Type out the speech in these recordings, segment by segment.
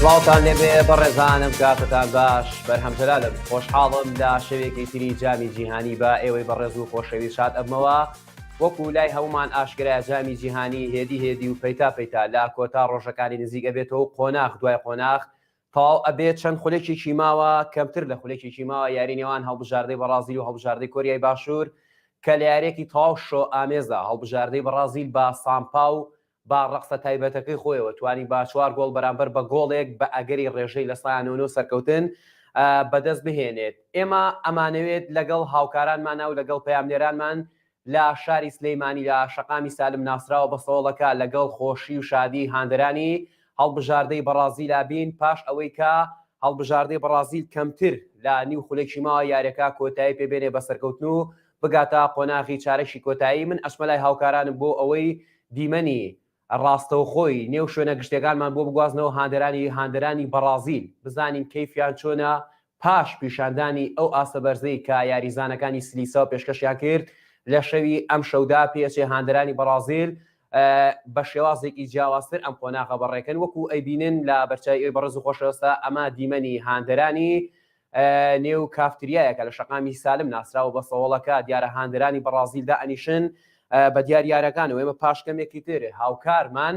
سڵاوتان لێبێ بەڕێزانم کاتتان باش بەرهەمجەلالم خۆشحاڵم لە شەوێکی تری جامی جیهانی بە ئێوەی بەڕێز و خۆشەوی شاد ئەبمەوە وەکو لای هەمومان ئاشکرای جامی جیهانی هێدی و پەیتا لە کۆتا ڕۆژەکانی نزیک ئەبێتەوە قۆناغ دوای قۆناغ تاو ئەبێت چەند خولێکێکی ماوە کەمتر لە خولێکێکی ماوە یاری نێوان هەڵبژاردەی بەرازیل و هەڵبژاردەی کۆریای باشوور کە لە یارێکی تاو شۆ ئامێزە هەڵبژاردەی بەرازیل بە سامپاو با ڕقسە تایبەتەکەی خۆیەوە توانی با 4 گۆڵ بەرامبەر بە گۆڵێک بە ئەگەری ڕێژەی لە سایانەوە سەرکەوتن بەدەست بهێنێت. ئێمە ئەمانەوێت لەگەڵ هاوکارانمان و لەگەڵ پەیامنێرانمان لە شاری سلەیمانی لە شەقامی سالم ناسراوە بە سەوڵەکە لەگەڵ خۆشی و شادی هاندەرانی هەڵبژاردەی بەرازیلا بین پاش ئەوەی کە هەڵبژاردەی بەرازیل کەمتر لە نیو خولێکی ماوە یاریەکە کۆتایی پێبێنێ بە سەرکەوتن و بگاتە قۆناغی چارەشی کۆتایی. من ئەچمەلای هاوکارانم بۆ ئەوەی دیمەنی ڕاستەوخۆی نێو شوێنە گشتەکانمان بۆ بگوازنەوە هاندەرانی بەرازیل بزانین کەیفیان چۆنە پاش پیشاندانی ئەو ئاسە بەرزەی کە یاریزانەکانی سلیسا و پێشکەشیان کرد لە شەوی ئەم شەودا پێچێ هاندەرانی بەرازیل بە شێوازێکی جیاوازتر ئەم قۆناغە بەڕێکن وەکو ئەیبینن لە بەرچای ئەوی بەڕێز و خۆشەویستە ئەمە دیمەنی هاندەرانی نێو کافتریایەکە لە شەقامی سالم ناسراوە بە سەوڵەکە دیارە هاندەرانی بەرازیلدا ئەنیشن بە دیاریارەکانەوە ئێمە پاشکەمێکی ترێ هاوکارمان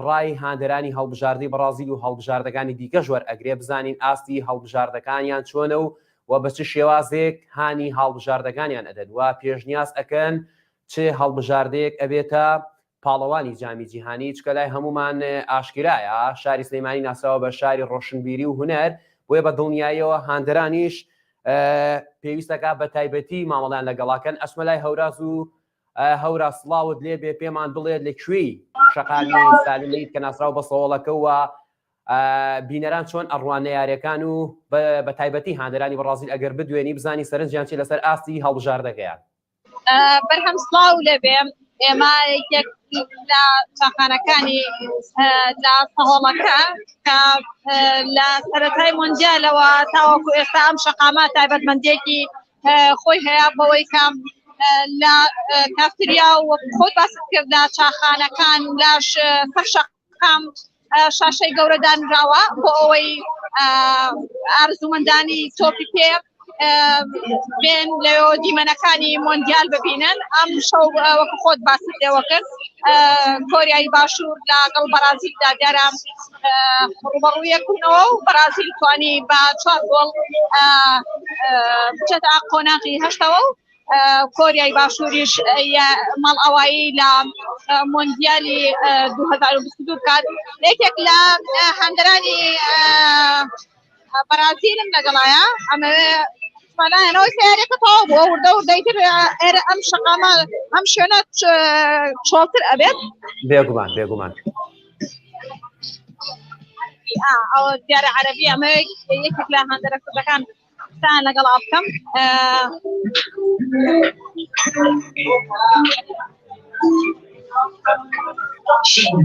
ڕای هاندەرانی هەڵبژاردەی بەرازیل و هەڵبژاردەکانی دیکە ژوەر ئەگرێ بزانین ئاستی هەڵبژاردەکانیان چۆنە و بە چ شێوازێک هانی هەڵبژاردەکانیان ئەدەن و پێشنیاز ئەکەن چه هەڵبژاردەیەک ئەبێتە پاڵەوانی جامی جیهانی چکە لای هەمومان ئاشکرایە شاری سلەیمانی ناساوە بە شاری ڕۆشنبیری و هونەر بۆیە بە دڵنیاییەوە هاندەرانیش پێویستەکە بە تایبەتی مامەڵیان لەگەڵاکەن ئەچمە لای هەوراز و هەورا سڵاوت لێبێ پێمان بڵێت لەکوێی شەقامی سالمیت کە ناسرااو بە سەوڵەکەەوە بینەران چۆن ئەڕوانە یاریەکان و بە تایبەتی هاندەرانی بەرازیل ئەگەر بدوێنی بزانی سەرنجیان چی لەسەر ئاستی هەڵبژاردەکەیان. بەرهەم سڵاو لێبێ ئێمە یەک لە چاخانەکانی لە سەهۆڵەکە کە لە سەرەتای مۆندیالەوە تاوەکو ئێستا ئەم شەقامە تایبەتمەندێکی خۆی هەیە بەوەی کەم لە کافتریا و خۆت باست کرد لە چاخانەکان لاش سەرشەقام شاشەی گەورەدانراوە بۆ ئەوەی ئارزومەندانی تۆپی پێ بێن لەوێ دیمەنەکانی مۆندیال ببینن. ئەم شەو وەکو خۆت باست لێوە کرد کۆریای باشوور لەگەڵ بەرازیلدا دیارە ڕوبەڕوویەکوونەوە و بەرازیل توانی بە 4 گۆڵ بچێتە قۆناغی هەشتەوە و کۆریای باشووریش ماڵ ئەوایی لە مۆندیالی 2022 بکات. یەکێک لە هاندەرانی بەرازیلم لەگەڵایە ئەمەوێ مالایەنەوەی سیارێکە تەواو بووە وردە وردەیتر ئێرە ئەم شەقامە ئەم شوێنە چۆڵتر ئەبێت بێگومان ئەوە دیارە عەرەبی ئەمە یەکێک لە هاندەرە کوردەکان تان لەگەڵا بکەم.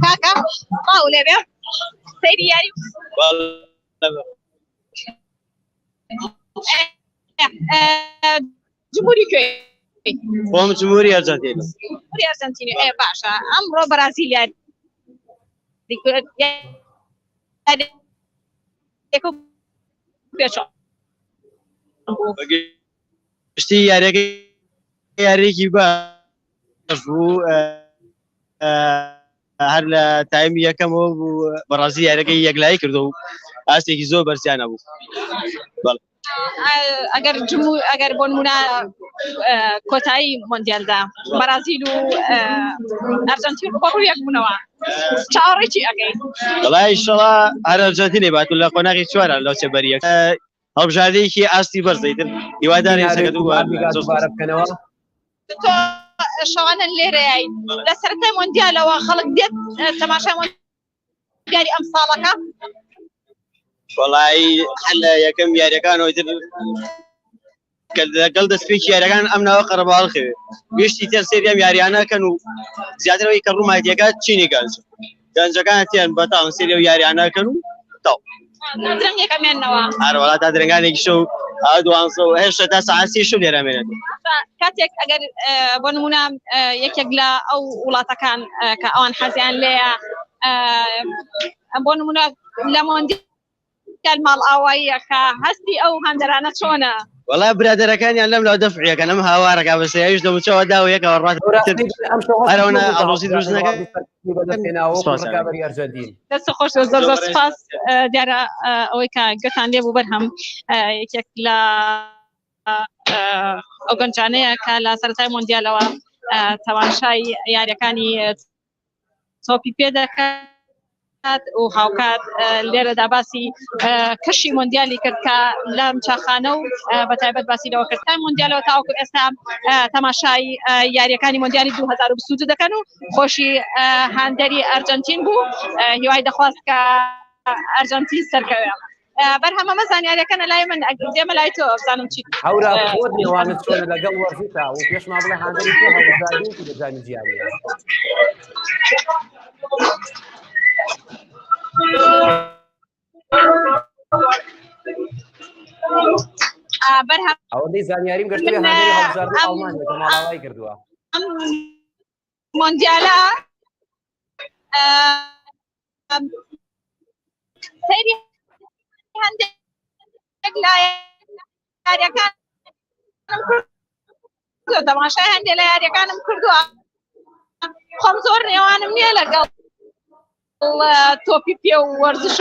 کاکە باو لێبێ سەیری یاری جمهوری کوێ؟ خۆم جمهوری ئەرجەنتینە. جمهوری ئەرجەنتینە. باشە ئەمڕۆ بەرازیل یاری پێشەوە گشتی یاریێکی باش بوو هەر لە تایمی یەکەمەوە بوو بەڕازیل یاریەکەی یەکلایی کردو و ئاستێکی زۆر بەرزیانە بوو. ئەگەر بۆ نمونە کۆتایی مۆندیالدا بەرازیل و ئەرجەنتین ڕوبەڕوویەک بوونەوە چاوەڕێکی ئەگەین؟ وەڵای ئینشەڵا هەر ئەرجەنتینێ باتون لە قۆناغی 4 لەو سێبەریەک هەڵبژاردەیەکی ئاستی بەرزەیتر هیوادارین بکەنەوە. شەوانە لێرەیە لە سەرەتای مۆندیالەوە خەڵک دێت تەماشای مۆندیالی ئەم ساڵەکە. وەڵای لە یەکەم یاریەکانەوەی تر لەگەڵ دەستپێکی یاریەکان ئەم ناوە قەرەباڵخێ گشتی تر سێریام یاریانەکەن و زیاترەوەی کە ڕووماتیەکە چینی گەنجەکان تێن بەتاڵ سێری و یاریانەکەن و تاو درەنگێکەمێنەوە هەروەڵات تا درنگانێکی شەو دوانسە و هێشتا تا سەعات 3 شەو لێرەمێنێت. کاتێک ئەگەر بۆ نمونە یەکێک لە ئەو وڵاتەکان کە ئەوان حەزیان لێیە بۆ نمونە لە مۆندیال ماڵ ئاواییە کە هەستی ئەو هەندەرانە چۆنە؟ والله برادەرەکانیان لەم لاو دەفعیەکەن ئەم هاوارەکە بەسەیش دەموچەوە داویەکەوە ڕات ئەرەوەنە ئەڵۆزی دروستنەکە ڕکابەری ئەرجەنتین دەست خۆش زۆر زۆر سپاس دیارە ئەوەی کە گەتان لێ بوو بەرهەم یەکێک لە ئەو گەنجانەیە کە لە سەرەتای مۆندیالەوە تەماشای یاریەکانی تۆپی پێ دەکات و هاوکات لێرەدا باسی کەشی مۆندیالی کرد کە لەم چاخانە و بەتایبەت باسی لەوە کرد تا مۆندیالەوە تاوەکو ئێستا تەماشای یاریەکانی مۆندیالی 2022 دەکەن و خۆشی هەندەری ئەرجەنتین بوو هیوای دەخواست کە ئەرجەنتین سەرکەوێ بەرهەمە مەزانیاریەکەنە لای من ئەگەمە لای تۆ بزانم چی هەورا خۆت نێوانت چۆنە لەگەڵ وەرزیتا و پێشما بڵێ هەندەری تۆ هەڵبژاردنی دەزانی جیهانیە ئەوەندەی زانیاریم گەشتوی هەندەری هەڵبژاردنی ئەڵمانیا کە ماڵاوای کردووە مۆندیالە سەیری هەندێک لە یاریەکانم کردووە تەماشای هەندێک لە یاریەکانم کردووە خۆم زۆر نێوانم نییە لەگەڵ تۆپی پێ و وەرزش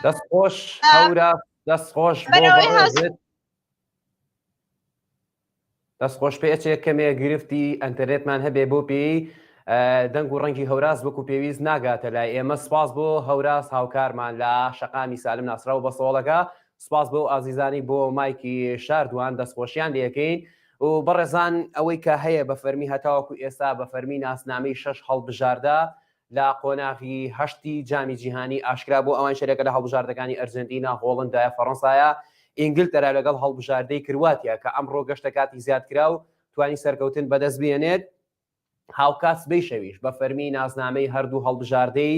دەستخۆش هەورا دەستخۆش دەستخۆش پێچێک کەمێ گرفتی ئەنتەرنێتمان هەبێ بۆ پێی دەنگ و ڕەنگی هەوراز وەکو پێویست ناگاتە لای ئێمە سپاس بۆ هەوراز هاوکارمان لە شەقامی سالم ناسراو بە سۆڵەکە سپاس بۆ ئازیزانی بۆ مایکی شاردوان دەستخۆشیان لەکەین و بەڕێزان ئەوەی کە هەیە بە فەرمی هەتاوەکو ئێستا بە فەرمی ناسنامەی 6 هەڵبژاردا لە قۆناغی هەشتی جامی جیهانی ئاشکرا بۆ ئەوان شەرێکە لە هەڵبژاردەکانی ئەرجنتینا هۆڵندایە فەڕەنسایە ئینگلتەرا لەگەڵ هەڵبژاردەی کرواتیا کە ئەمڕۆ گەشتە کاتی زیاد کرا و توانی سەرکەوتن بەدەست بێنێت هاوکات بەی شەویش بە فەرمی ناسنامەی هەردوو هەڵبژاردەی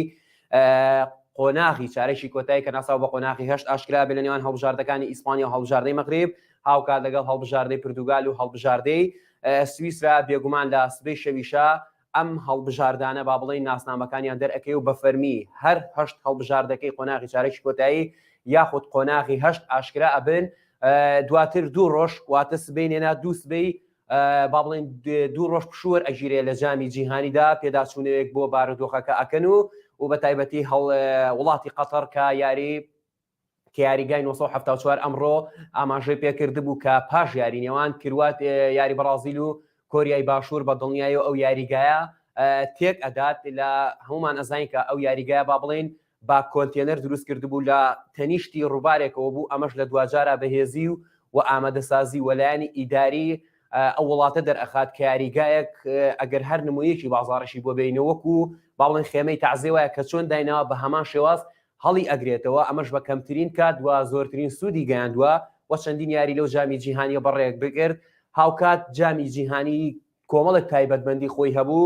قۆناغی چارەشی کۆتایی کە ناساو بە قۆناغی هەشت ئاشکرا بێ لە نێوان هەڵبژاردەکانی ئیسپانیا و هەڵبژاردەی مەغریب هاوکات لەگەڵ هەڵبژاردەی پرتوگال و هەڵبژاردەی سویسرا بێگومان لە سبەی شەویشە ئەم هەڵبژاردانە با بڵێن ناسنامەکانیان دەرئەکەی و بە فەرمی هەر هەشت هەڵبژاردەکەی قۆناغی چارەشی کۆتایی یاخود قۆناغی هەشت ئاشکرا ئەبن دواتر دوو ڕۆژ واتە سبەینێنا دوو سبەی با بڵێن دوو ڕۆژ پشووەر ئەژیرێ لە جامی جیهانیدا پێداچوونەوەیەک بۆ بارودۆخەکە ئەکەن و بە تایبەتی وڵاتی قەتەر کە یاریگای 1974 ئەمڕۆ ئاماژەی پێکرد بوو کە پاش یاری نێوان کروات یاری بەرازیل و کۆریای باشوور بە دڵنیایی و ئەو یاریگایە تێک ئەدات لە هەمومان ئەزانین کە ئەو یاریگایە با بڵێن با کۆنتێنەر دروست کرد بوو لە تەنیشتی ڕووبارێکەوە بوو ئەمەش لە دوجارە بەهێزی و ئامادەسازی وەلایانی ئیداری ئەو وڵاتە دەرئەخات کە یاریگایەک ئەگەر هەر نمویەکی بازاڕشی بۆ بینەوەکو با بڵێن خێمەی تەعزیە وایە کە چۆن داینەوە بە هەمان شێواز هەڵی ئەگرێتەوە ئەمەش بە کەمترین کات وە زۆرترین سوودی گەیاندووە وە چەندین یاری لەو جامی جیهانیە بەڕێک بگرت هاوکات جامی جیهانی کۆمەڵێک تایبەتمەندی خۆی هەبوو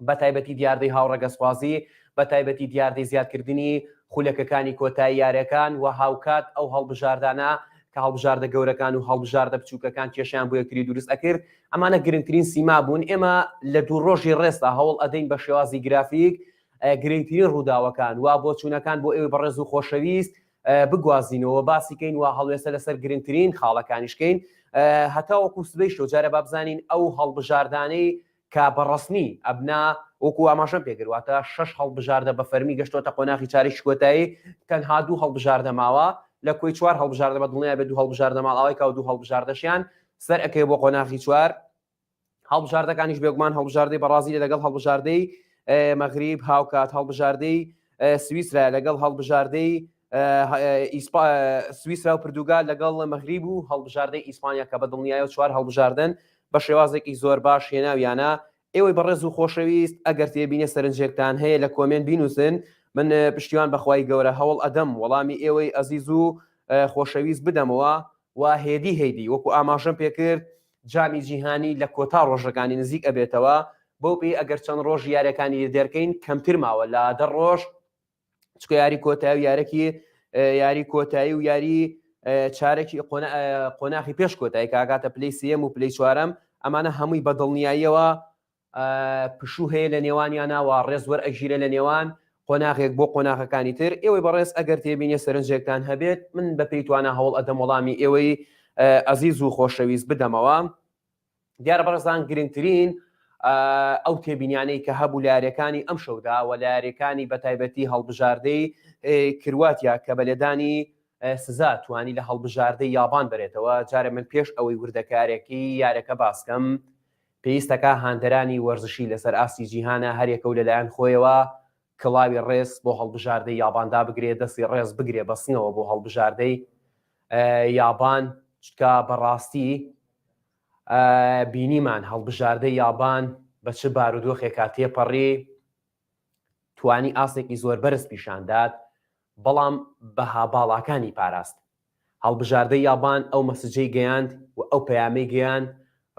بە تایبەتی دیاردەی هاوڕەگەسپازی بە تایبەتی دیاردەی زیادکردنی خولەکەکانی کۆتایی یاریەکان و هاوکات ئەو هەڵبژاردانە کە هەڵبژاردە گەورەکان و هەڵبژاردە بچووکەکان کێشیان بۆ یەکتری دروست ئەکرد ئەمانە گرنگترین سیما بوون ئێمە لە دوو ڕۆژی ڕێستا هەوڵ ئەدەین بە شێوازی گرافیک گرنگترین ڕووداوەکان وا بۆ چوونەکان بۆ ئێوە بەڕێز و خۆشەویست بگوازینەوە باسیکەین و هەڵوێسە لەسەر گرنگترین خاڵەکانیشکەین هەتاوەکو سبەی شۆ جارە با بزانین ئەو هەڵبژاردانەی کە بەڕستنی ئەبنا وەکو ئاماژەم پێگرواتە 6 هەڵبژاردە بە فەرمی گەشتۆتە قۆناغی چارەشی کۆتایی تەنها دوو هەڵبژاردە ماوە لە کۆی 4 هەڵبژاردە بە دڵنیای بە دوو هەڵبژاردە ماڵاوای کا و دوو هەڵبژاردەشیان سەر ئەکەی بۆ قۆناغی 4 هەڵبژاردەکانیش بێگومان هەڵبژاردەی بەرازیل لەگەڵ هەڵبژاردەی مەغریب هاوکات هەڵبژاردەی سویسرا لەگەڵ هەڵبژاردەی سویسرا و پرتوگال لەگەڵ مەغریب و هەڵبژاردەی ئیسپانیا کە بە دڵنیایی و 4 هەڵبژاردن بە شێوازێکی زۆر باش هێناویانە ئێوەی بەڕێز و خۆشەویست ئەگەر تێبینە سەرنجێکتان هەیە لە کۆمنت بینووسن من پشتیوان بەخوای گەورە هەوڵ ئەدەم وەڵامی ئێوەی ئەزیز و خۆشەویست بدەمەوە و هێدی وەکو ئاماژەم پێکرد جامی جیهانی لە کۆتا ڕۆژەکانی نزیک ئەبێتەوە بۆ پێی ئەگەر چەند ڕۆژ یاریەکانی دەرکەین کەمتر ماوە لە 10 ڕۆژ چکە یاری کۆتایی و یاری کۆتایی و یاری چارێکی قۆناغی پێش کۆتایی کاگاتە پلەی سێم و پلەی چوارەم ئەمانە هەمووی بە دڵنیاییەوە پشوو هەیە لە نێوانیانەوە ڕێز وەرئەگیرە لە نێوان قۆناغێک بۆ قۆناغەکانی تر. ئێوەی بەڕێز ئەگەر تێبینێ سەرنجێکتان هەبێت من بە پێی توانە هەوڵ ئەدەم وەڵامی ئێوەی ئەزیز و خۆشەویست بدەمەوە. دیارە بەڕێزان گرنگترین ئەو تێبینیانەی کە هەبوو لە یاریەکانی ئەم شەودا و لە یاریەکانی بەتایبەتی هەڵبژاردەی کرواتیا کە بە لێدانی سزا توانی لە هەڵبژاردەی یابان بێتەوە. جارە من پێش ئەوەی وردەکارێکی یارەکە باسکەم پێویستەکە هاندەرانی وەرزشی لەسەر ئاستی جیهانە هەرێکە و لەلایەن خۆیەوە کڵاوی ڕێز بۆ هەڵبژاردەی یاباندا بگرێت، دەستی ڕێز بگرێ بەسنەوە بۆ هەڵبژاردەی یابان. چکە بەڕاستی بینیمان هەڵبژاردەی یابان بە چ بارودۆخێکا تێپەڕی توانی ئاسێکی زۆر بەرز پیشاندات، بەڵام بەها باڵاکانی پاراست. هەڵبژاردەی یابان ئەو مەسجەی گەیاند و ئەو پەیامەی گەیاند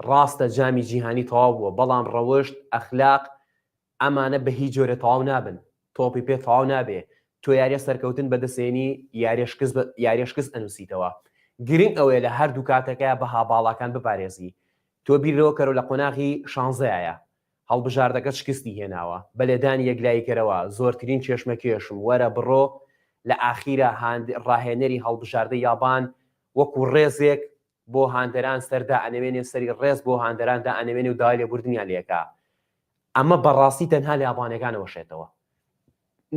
ڕاستە جامی جیهانی تەواو بووە، بەڵام ڕەوشت ئەخلاق ئەمانە بە هیچ جۆرە تەواو نابن، تۆپی پێ تەواو نابێ. تۆ یاریە سەرکەوتن بەدەسێنی یاریشکست ئەنووسیتەوە. گرنگ ئەوەیە لە هەردوو کاتەکەیە بەها باڵاکان بپارێزی. تۆ بیرەوە کەرەوە لە قۆناغی شانزەیە هەڵبژاردەکە شکستی هێناوە بە لێدانی یەکلاییکەرەوە زۆرترین چێشمەکێشم وەرە بڕۆ لە ئاخیرە ڕاهێنەری هەڵبژاردەی یابان وەکو ڕێزێک بۆ هاندەران سەردا ئەنەوێنێ سەری ڕێز بۆ هاندەراندا ئەنەوێنێ و داوای لێبوردنیان لێکا. ئەمە بەڕاستی تەنها لە یابانەکانەوە شێتەوە،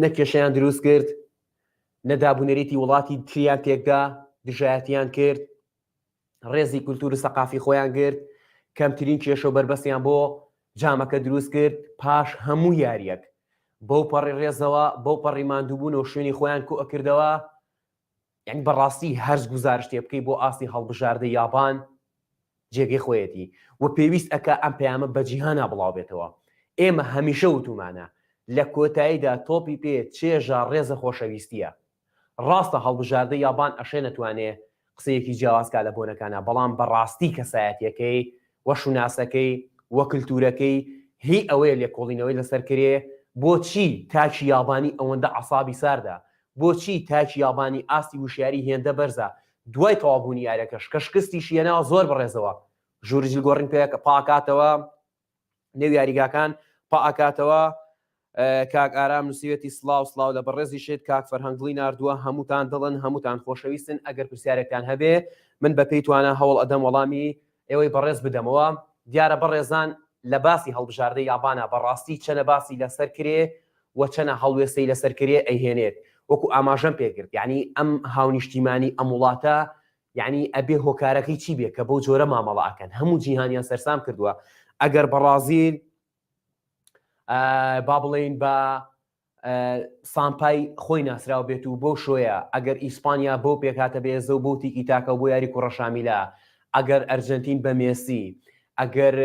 نەکێشەیان دروست کرد، نەدابوونەریتی وڵاتی تریان تێکدا دژایەتیان کرد، ڕێزی کولتور و سەقافی خۆیان گرت، کەمترین کێشە و بربەستیان بۆ جامەکە دروست کرد. پاش هەموو یاریەک بەو پەڕی ڕێزەوە بەو پەڕی ماندووبوون و شوێنی خۆیان کو ئەکردەوە. یعنی بەڕاستی هەرز گزارشتێ بکەی بۆ ئاستی هەڵبژاردەی یابان جێگەی خۆیەتی و پێویست ئەکا ئەم پەیامە بە جیهانا بڵاو بێتەوە. ئێمە هەمیشە وتومانە لە کۆتاییدا تۆپی پێ چێژە ڕێزە خۆشەویستیە. ڕاستە هەڵبژاردەی یابان ئەشێ نەتوانێ قسەیەکی جیاوازکا لە بۆنەکانە، بەڵام بەڕاستی کەسایەتیەکەی وە شوناسەکەی وە کللتورەکەی هی ئەوەیە لێکۆڵینەوەی لەسەرکرێ. بۆچی تاچی یابانی ئەوەندە عەسابی ساردا؟ بۆچی تاچی یابانی ئاستی وشیاری هێندە بەرزە دوای تەوابوونی یاریەکەش کە شکستی شیێنەوە زۆر بەڕێزەوە. ژوورجل گۆڕین پێ پاکاتەوە نێو یاریگاکان پاکاتەوە. کاک ئارام نووسیوێتی سڵاو سڵاو لە بەڕێزی شێت کاک فەرهەنگڵی ناردووە. هەمووتان دڵن، هەمووتان خۆشەویستن. ئەگەر پرسیارێکتان هەبێ من بە پێی توانە هەوڵ ئەدەم وەڵامی ئێوەی بەڕێز بدەمەوە. دیارە بەڕێزان لە باسی هەڵبژاردەی یابانە بەڕاستی چەنە باسی لەسەر کرێ و چەنە هەڵوێستەی لەسەر کرێ ئەیهێنێت وەکو ئاماژەم پێکرد. یعنی ئەم هاونیشتیمانی ئەم وڵاتە یعنی ئەبێ هۆکارەکەی چی بێ کە بەو جۆرە مامەڵەکەن هەموو جیهانیان سەرسام کردووە. ئەگەر بەڕازیل با بڵێن بە سامپای خۆی ناسرااو بێت و بۆ شۆیە، ئەگەر ئیسپانیا بۆ پێکاتە بێزە و بۆ تیکی تاکە بۆ یاری کوڕەشامیلە، ئەگەر ئەرجنتین بە مێسی، ئەگەر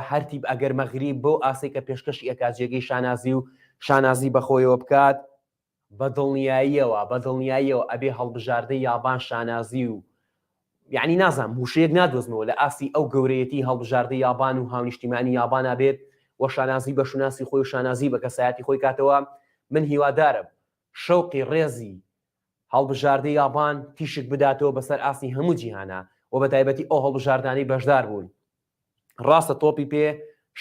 هەرتیب ئەگەر مەغریب بۆ ئاسی کە پێشکەشی ئەکات جێگەی شانازی و شانازی بەخۆیەوە بکات بە دڵنیاییەوە ئەبێ هەڵبژاردەی یابان شانازی و یعنی نازانم موشەیەک نادۆزمەوە لە ئاستی ئەو گەورەیەتی هەڵبژاردەی یابان و هاونیشتیمانی یابانە بێت و شانازی بە شوناسی خۆی و شانازی بە کەسایەتی خۆی کاتەوە. من هیوادارم شەوقی ڕێزی هەڵبژاردەی یابان تیشک بداتەوە بەسەر ئاستی هەموو جیهانە و بە تایبەتی ئەو هەڵبژاردانەی بەشدار بوون. ڕاستە تۆپی پێ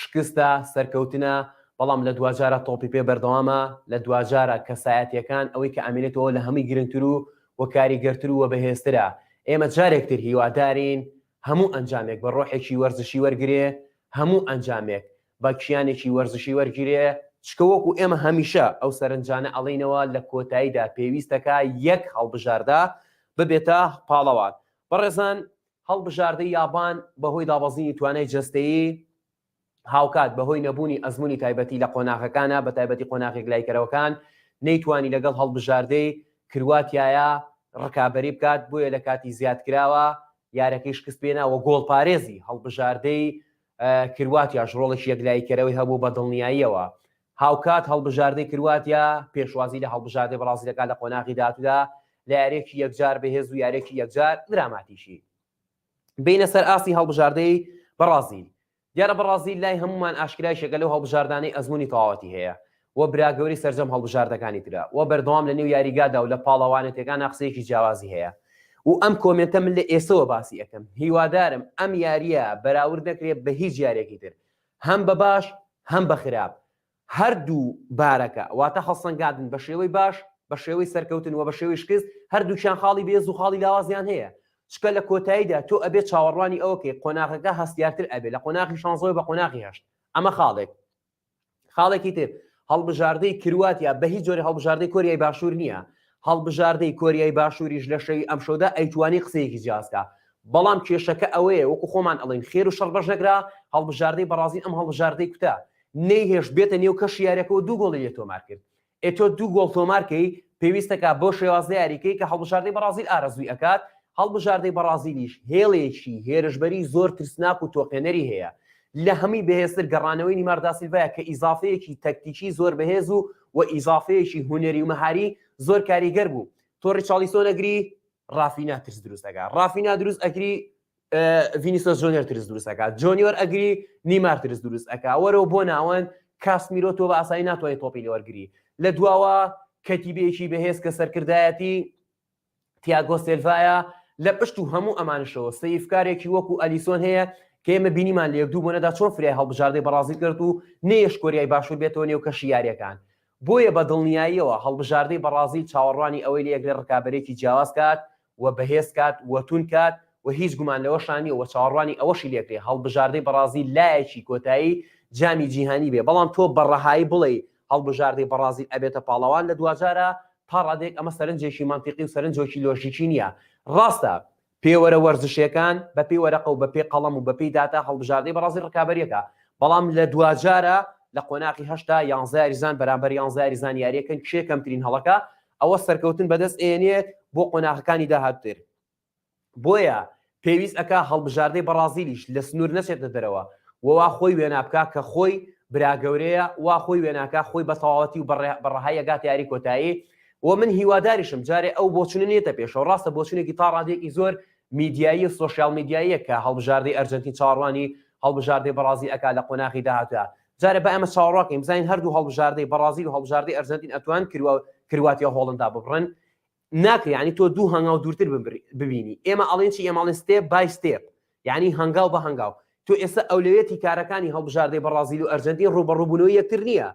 شکستە سەرکەوتنە، بەڵام لە دوجارە تۆپی پێ بەردەوامە، لە دوجارە کەسایەتیەکان ئەوەی کە ئەمێنێتەوە لە هەمووی گرنگتر و وەکاریگەرتر و بەهێزترە. ئێمە جارێکتر هیوادارین هەموو ئەنجامێک بە ڕۆحێکی وەرزشی وەرگێ، هەموو ئەنجامێک بە کیانێکی وەرزشی وەرگێ، چکە وەکو ئێمە هەمیشە ئەو سەرنجانە ئەڵینەوە لە کۆتاییدا پێویستەکە یەک هەڵبژاردە ببێتە پاڵەوان. بەڕێزان هەڵبژاردەی یابان بەهۆی دابەزینی توانای جەستەیی هاوکات بەهۆی نەبوونی ئەزمموی تایبەتی لە قۆناغەکانە بە تایبەتی قۆناغێک لایکەرەوەکان نەیتوانی لەگەڵ هەڵبژاردەی کرواتایە ڕکابەری بکات، بۆیە لە کاتی زیادکراوە یارەکەی شکست پێناوە گۆڵ پارێزی هەڵبژاردەی کرواتیا ژڕۆڵێکی یەکلایکەرەوەی هەبوو بە دڵنیاییەوە. هاوکات هەڵبژاردەی کرواتیا پێشوازی لە هەڵبژاردەی بەرازیلەکە لە قۆناغی داهاتوودا لە یارێکی یەکجار بەهێز و یارێکی یەکجار دراماتیشی بینە سەر ئاسی هەڵبژاردەی بەرازیل. دیارە بەرازیل لای هەمومان ئاشکرای شەکە لەو هەڵبژاردانەی ئەزمموی تەواوەتی هەیە و براگەوری سەرجەم هەڵبژاردەکانی ترە و بەردەوام لە نێو یاریگادا و لە پاڵەوانێتەکان قسەیەکی جیاوازی هەیە. و ئەم کۆمنتە من لە ئێسەوە باسی ئەەکەم هیوادارم ئەم یاریە بەراورد نەکرێت بە هیچ یارێکی تر هەم بە باش هەم بە خراپ هەردوو بارەکە واتە هەڵسەنگادن بە شێوەی باش بە شێوەی سەرکەوتن و بە شێوەی شکست هەردووچیان خاڵی بێز و خاڵی لاوازیان هەیە چکە لە کۆتاییدا تۆ ئەبێت چاوەڕوانی ئەوکەی قۆناغەکە هەستیارتر ئەبێت لە قۆناغی شانزەوە بە قۆناغی هەشت ئەمە خاڵێکی تر هەڵبژاردەی کرواتیا بە هیچ جۆری هەڵبژاردەی کۆریای باشوور نییە هەڵبژاردەی کۆریای باشووریش لە شەوی ئەم شەودا ئەیتوانی قسەیەکی جیازکە بەڵام کێشەکە ئەوەیە وەکو خۆمان ئەڵێن خێر و شەڕ بەش نەکرا هەڵبژاردەی بەڕازی ئەم هەڵبژاردەی کوتە نەیهێش بێتە نێو کەشی یاریەکەەوە دوو گۆڵی لێ تۆمار کرد ئێتۆ دوو گۆڵ تۆمارکەی پێویستەکە بۆ شێوازدە یاریکەی کە هەڵبژاردەی بەڕازیل ئارەزووی ئەکات هەڵبژاردەی بەڕازیلیش هێڵێکی هێرشبەری زۆر ترسناک و تۆقێنەری هەیە لە هەمی بەهێزتر گەڕانەوەی نیمار دا سیلڤایە کە ئیزافەیەکی تەکتیکی زۆر بەهێز و ئیزافەیەکی هونەری و مەهاری زۆر کاریگەر بوو تۆ ریچالیسۆن ئەگری رافینا ترس دروست ئەکات ڕافینا دروست ئەگری ڤینیسیۆس جۆنیۆر ترس دروست ئەکات جۆنیۆر ئەگری نیمار ترس دروست ئەکات وەرەوە بۆ ناوەن کاسمیرۆ تۆ بە ئاسایی ناتوانێت تۆپی لێوەرگری لە دواوە کەتیبەیەکی بەهێز کە سەرکردایەتی تیاگۆ سیلڤایە لە پشت و هەموو ئەمانشەوە سەیفکارێکی وەکو ئەلیسۆن هەیە کە ئێمە بینیمان لە یەکدوو بۆنەدا چۆن فریای هەڵبژاردەی بەڕازیل کرد و نەیەش کۆریای باشوور بێتەوە نێو کەشی یاریەکان بۆیە بە دڵنیاییەوە هەڵبژاردەی بەڕازیل چاوەڕوانی ئەوەی لە یەکلێ ڕکابەرێکی جیاواز کات و بەهێز کات و تون کات و هیچ گومان لەوەشانی و چاوەڕوانی ئەوەشی لێکرێ هەڵبژاردەی بەڕازیل لایەکی کۆتایی جامی جیهانی بێ بەڵام تۆ بەڕەهایی بڵێ هەڵبژاردەی بەڕازیل ئەبێتە پاڵەوان لە دوجارە تا ڕادێک ئەمە سەرنجێکی مانتیقی و سەرنجۆکی لۆژیکی نییە ڕاستە پێوەرە وەرزشیەکان بە پێی وەرەقە و بە پێی قەڵەم و بە پێی داتا هەڵبژاردەی بەڕازیل ڕکابەریەکە بەڵام لە دوجارە لە قۆناقی هەشتا 11 یاریزان بەرامبەر 11 یاریزان یاریەکەن کێ کەمترین هەڵەکە ئەوە سەرکەوتن بەدەست ئێنێت بۆ قۆناغەکانی داهاتوتر بۆیە پێویست ئەکا هەڵبژاردەی بەڕازیلیش لە سنوور نەچێتە دەرەوە ووا خۆی وێنا بکە کە خۆی براگەورەیە وا خۆی وێناکە خۆی بە تەواوەتی و بەڕەهایی ئەگات یاری کۆتایی و من هیواداریشم جارێ ئەو بۆچونە نێتە پێشەوە ڕاستە بۆچونێکی تا ڕادێکی زۆر میدیایی و سۆشیال میدیاییە کە هەڵبژاردەی ئەرجەنتین چاوەڕوانی هەڵبژاردەی بەڕازیل ئەکا لە قۆناغی داهاتووە جارێ بە ئەمە چاوەڕواکەین بزانین هەردوو هەڵبژاردەی بەڕازیل و هەڵبژاردەی ئەرجەنتین ئەتوان کرواتیا هۆڵندا ببڕن ناکرێ ینی تۆ دوو هەنگاو دوورتر ببینی ئێمە ئەڵێن چی ئێمەڵێن ستێپ بای ستێپ یعنی هەنگاو بە هەنگاو تۆ ئێستا ئەولوێتی کارەکانی هەڵبژاردەی بەڕازیل و ئەرجەنتین ڕوبەڕووبوونەوەی یەکتر نییە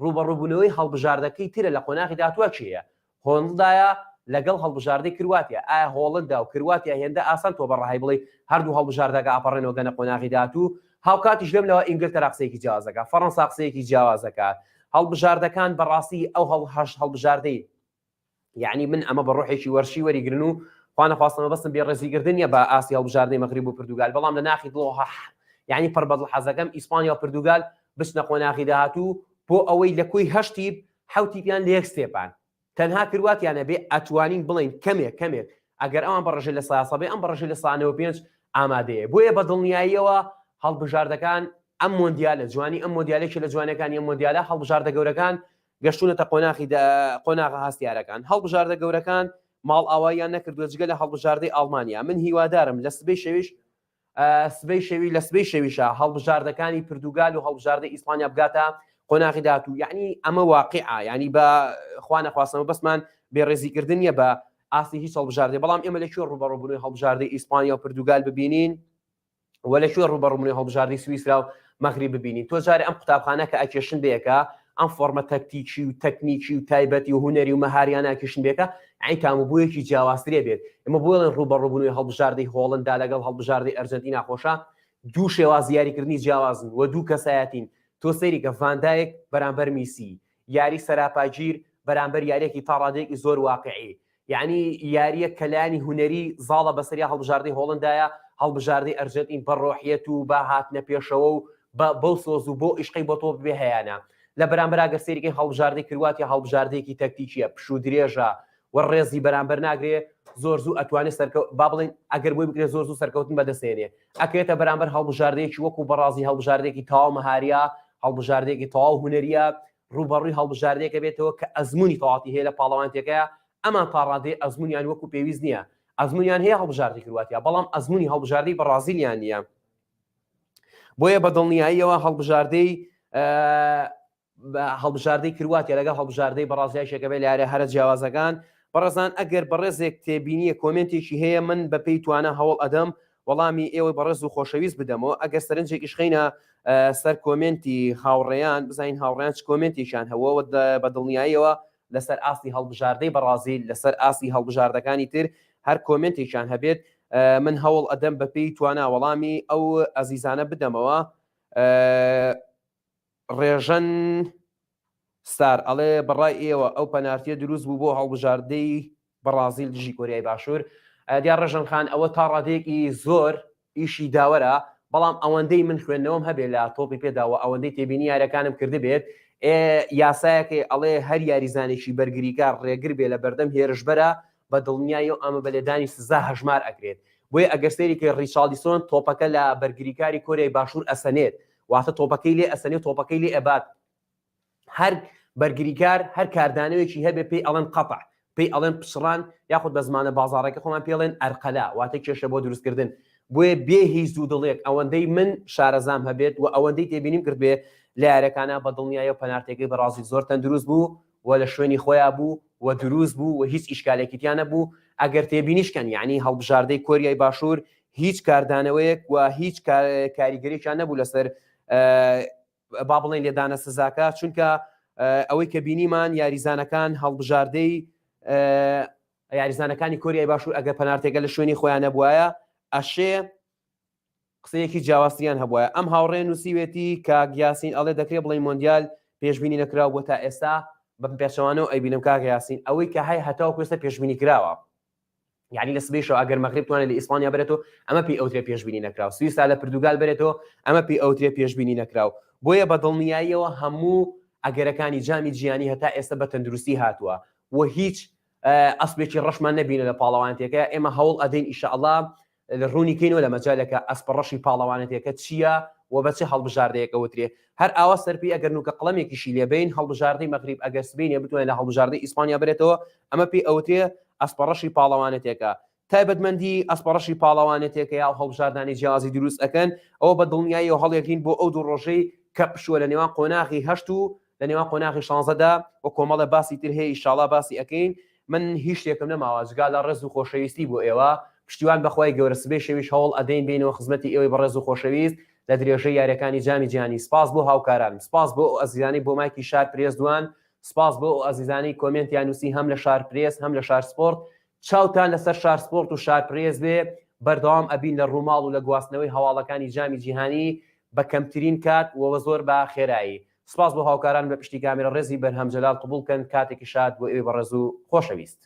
ڕوبەڕووبوونەوەی هەڵبژاردەکەی ترە لە قۆناغی داهاتووە چییە هۆڵندایە لەگەڵ هەڵبژاردەی کرواتیا ئایا هۆڵندا و کرواتیا هێندە ئاسان تۆ بەڕەهای بڵێ هەردوو هەڵبژاردەکە ئاپەڕێنەوە گەنە قۆناغی داهاتوو هاوکاتیش لەم لەوە ئینگلتەرا قسەیەکی جیازەکە فەڕەنسا قسەیەکی جیاوازەکە هەڵبژاردەکان بەڕاستی ئەو هەڵبژاردەی یعنی من ئەمە بە ڕۆحێکی وەرشی وەریگرن و خوا نەخواستمە بەستم بێ ڕێزیگردنیە بە ئاسی هەڵبژاردەی مەغریب و پرتوگال بەڵام لە ناخی دڵەوە یعنی پڕ بەدڵ حەزەکەم ئیسپانیا و پرتوگال بچنە قۆناغی داهاتوو بۆ ئەوەی لە کوی هەشتی حوتیپیان لە یەک ستێپان تەنها کرواتیانە بێ ئەتوانین بڵین کەمێک ئەگەر ئەوان بەڕژێ لە ساسەبێ ئەم بەڕژێ لە سانەوە پێنج ئامادەیە بۆیە بە دڵنیاییەوە هەڵبژاردەکان ئەم مۆندیالە جوانی ئەم مۆندیالێکی لە جوانەکانی ئەم مۆندیالە هەڵبژاردە گەورەکان گەشتونەتە قۆناغە هەستیارەکان هەڵبژاردە گەورەکان ماڵ ئاواییان نەکردووە جگە لە هەڵبژاردەی ئەڵمانیا من هیوادارم لە سبەی شەویشە هەڵبژاردەکانی پرتوگال و هەڵبژاردەی ئیسپانیا بگاتە قۆناغی داهاتوو یعنی ئەمە واقعە یعنی بە خوا نەخواستنەوە بەسمان بێڕێزیکردنیە بە ئاسی هیچ هەڵبژاردەی بەڵام ئێمە لەکوێ ڕوبەڕووبوونەوەی هەڵبژاردەی ئیسپانیا و پرتوگال ببینین و لەکوێ ڕوبەڕووبوونەوەی هەڵبژاردەی سویسرا و مەغریب ببینین تۆ جارێ ئەم قوتابخانە کە ئەکێشن بێکە ئەم فۆرمە تەکتیکی و تەکنیکی و تایبەتی و هونەری و مەهاریان ئاکێشن بێکە ئەین کامبوویەکی جیاوازترێ بێت ئێمە بۆڵێن ڕوبەڕووبوونەوەی هەڵبژاردەی هۆڵندا لەگەڵ هەڵبژاردەی ئەرجەنتین ناخۆشە دوو شێواز یاریکردنی جیاوازن و دوو کەسایەتین تۆ سەیری کە ڤاندایەک بەرامبەر میسی یاری سەراپاگیر بەرامبەر یاریەکی تا ڕادێکی زۆر واقعی یعنی یاریە کەلانی هونەری زاڵە بەسەریا هەڵبژاردەی هۆڵندایە هەڵبژاردەی ئەرجەنتین بەڕۆحیەت و بە هاتنە پێشەوە و بەو سۆز و بۆ عیشقی بۆ تۆ بێ هەیەە لە بەرامبەر ئەگەر سەیریکەی هەڵبژاردەی کرواتیا هەڵبژاردەیەکی تەکتیکیە پشوو درێژە و ڕێزی بەرامبەر ناگرێ زۆر زوو ئەتوانێت با بڵێن ئەگەر بۆی بکرێت زۆر زوو سەرکەوتن بەدەستێنێ ئەکرێتە بەرامبەر هەڵبژاردەیەکی وەکو بەڕازی هەڵبژاردەیەکی تەواو مەهاریە هەڵبژاردەیەکی تەواو هونەریە ڕوبەڕووی هەڵبژاردەیەکە بێتەوە کە ئەزمموی تەواتی هەیە لە پاڵەوانتێکەیە ئەمان تاڕادێ ئەزممویان وەکو پێویست نییە ئەزممویان هەیە هەڵبژاردەی کرواتیا بەڵام ئەزمموی هەڵبژاردەی بەڕازیلیان نییە بۆیە بە دڵنیاییەوە هەڵبژاردەی کرواتیا لەگەڵ هەڵبژاردەی بەڕازیای شێکەبێ لە یارە هەرە جیاوازەکان بەڕێزان ئەگەر بەڕێزێک تێبینیە کۆمنتێکی هەیە من بە پێی توانە هەوڵ ئەدەم وەڵامی ئێوە بەڕێز و خۆشەویست بدەمەوە ئەگەر سەرنجێکیش خینە سەر کۆمنتی هاوڕێیان بزانین هاوڕێیان چ کۆمنتێکیان هەوە بە دڵنیاییەوە لەسەر ئاستی هەڵبژاردەی بەرازیل لەسەر ئاستی هەڵبژاردەکانی تر هەر کۆمنتێکیان هەبێت من هەوڵ ئەدەم بە پێی توانە وەڵامی ئەو ئەزیزانە بدەمەوە. ڕێژەن ستار ئەڵێ بەڕای ئێوە ئەو پەنارتیە دروست بوو بۆ هەڵبژاردەی بەرازیل دژی کۆریای باشوور. دیار ڕێژەن خان ئەوە تا ڕادێکی زۆر ئیشی داوەرە بەڵام ئەوەندەی من خوێندنەوەم هەبێت لە تۆپی پێداوە ئەوەندەی تێبینی یاریەکانم کرده بێت یاسایەکەی ئەڵێ هەر یاریزانێکی بەرگریکار ڕێگر بێ لە بەردەم هێرشبەرە بە دڵنیایی و ئەمە بەلێدانی سزا هەژمار ئەکرێت بۆیە ئەگەر سەیریکە ڕیچاڵدیسۆن تۆپەکە لە بەرگریکاری کۆریای باشوور ئەسەنێت واتە تۆپەکەی لێ ئەسەنێت تۆپەکەی لێ ئەبات هەر بەرگریکار هەر کاردانەوەیکی هەبێ پێی ئەڵێن قەتع پێی ئەڵێن پشڕان یاخود بە زمانە بازاڕێکە خۆمان پێڵێن ئەرقەلا واتە کێشە بۆ دروستکردن بۆیە بێ هیچ دوو دڵێک ئەوەندەی من شارەزام هەبێت و ئەوەندەی تێبینیم کرد بێ لە یاریەکانە بە دڵنیایە و پەنارتێکەکەی بەڕازی زۆر تەندروست بوو و لە شوێنی خۆیان بوو و دروست بوو و هیچ ئیشکالێکیان نەبوو ئەگەر تێبینیشکەن یعنی هەڵبژاردەی کۆریای باشوور هیچ کاردانەوەیەک و هیچ کاریگەریشان نەبوو لەسەر با بڵێن لێدانە سزاکە چونکە ئەوەی کە بینیمان یاریزانەکان هەڵبژاردەی یاریزانەکانی کۆریای باشوور ئەگەر پەنارتێکە لە شوێنی خۆیان نەبووایە ئەشێ قسەیەکی جیاوازتریان هەبووە ئەم هاوڕێ نووسیوێتی کاگیاسین ئەڵێ دەکرێت بڵێ مۆندیال پێشبینی نەکراوە بۆ تا ئێستا بە پێچەوانەوە ئەیبینم کاگیاسین ئەوەی کە هەی هەتاو کوێستە پێشبینی کراوە یعنی لە سبەیشەوە ئەگەر مەغریب توانێت لە ئیسپانیا بێتەوە ئەمە پێی ئەوترێ پێشبینی نەکراوە سویسا لە پرتوگال بێتەوە ئەمە پێی ئەوترێ پێشبینی نەکراوە بۆیە بە دڵنیاییەوە هەموو ئەگەرەکانی جامی جیهانی هەتا ئێستا بە تەندروستی هاتووە و هیچ ئەسپێکی ڕەشمان نەبینە لە پاڵەوانێتەکە ئێمە هەوڵ ئەدەین ئیشەڵڵا ڕوونی کەینەوە لە مەجالەکە ئەسپەڕەشی پاڵەوانێتەکە چییە و بەچی هەڵبژاردەیەکە وترێ هەر ئاوا سەرپی ئەگەر نوکە قڵەمێکیشی لێبین هەڵبژاردەی مەغریب ئەگەر سبینێ بتوانێت لە هەڵبژاردەی ئیسپانیا بێتەوە ئەمە پێی ئەوترێ ئەسپەڕەشی پاڵەوانێتەکە تایبەتمەندی ئەسپەڕەشی پاڵەوانێتەکە یا هەڵبژاردانی جیازی دروست ئەکەن ئەوە بە دڵنیایی و هەڵێکین بۆ ئەو دوو ڕۆژەی کە پشووە لە نێوان قۆناغی هەشت و لە نێوان قۆناغی 16دا و کۆمەڵە باسی تر هەیە ئیشاڵڵا باسی ئەکەین من هیچ شتێکم نەماوە جگا لە ڕێز و خۆشەویستی بۆ ئێوە پشتیوان بەخوای گەورە سبەی شەویش هەوڵ ئەدەین بینەوە خزمەتی ئێوەی بەڕێز و خۆشەویست لە درێژەی یاریەکانی جامی جیهانی سپاس بۆ هاوکاران سپاس بۆ ئەزیزانی بۆ مایکی شار پرێس دوان سپاس بۆ ئەزیزانی کۆمنتیان نووسی هەم لە شار پرێس هەم لە شار سپۆرت چاوتان لەسەر شار سپۆرت و شار پرێس بێ بەردەوام ئەبین لە ڕووماڵ و لە گواستنەوەی هەواڵەکانی جامی جیهانی بە کەمترین کات و زۆر بە خێرایی سپاس بۆ هاوکاران بە پشتی کامێرە ڕێزی بەرهەم جەلال قبولکەن کاتێکی شاد بۆ ئێوەی بەڕێز و خۆشەویست